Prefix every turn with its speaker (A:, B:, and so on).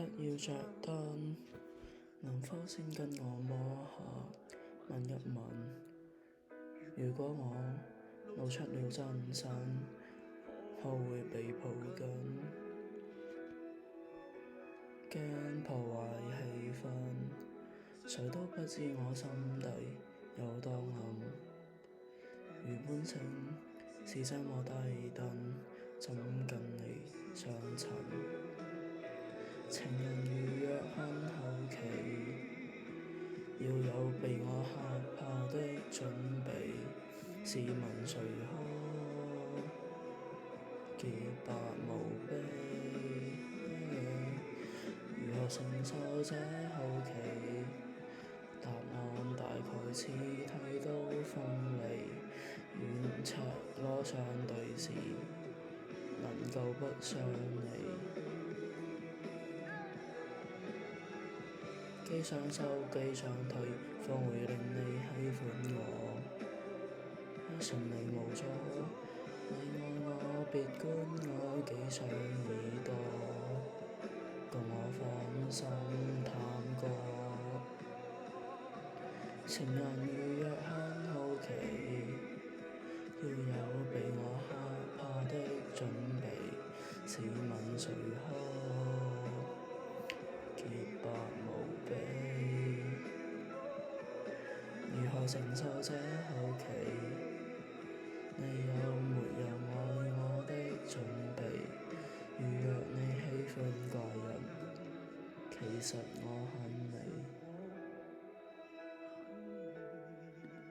A: 不要着燈，能否先跟我摸下，吻一吻？如果我露出了真身，可會被抱緊？驚破壞氣氛，誰都不知我心底有多暗。如本性是這麼低等，怎跟你相襯？情人如若很好奇，要有被我嚇怕的準備。試問誰可潔白無比？如何承受這好奇？答案大概似剃刀鋒利，願赤裸相對時，能夠不傷你。既想收既想退，方會令你喜歡我。順利無阻，你愛我別管我幾想耳朵，共我芳心探戈。情人如若很好奇，要有被我嚇怕的準備。試問誰可潔白無比？如何承受這好奇？你有沒有愛我的準備？如若你喜歡怪人，其實我很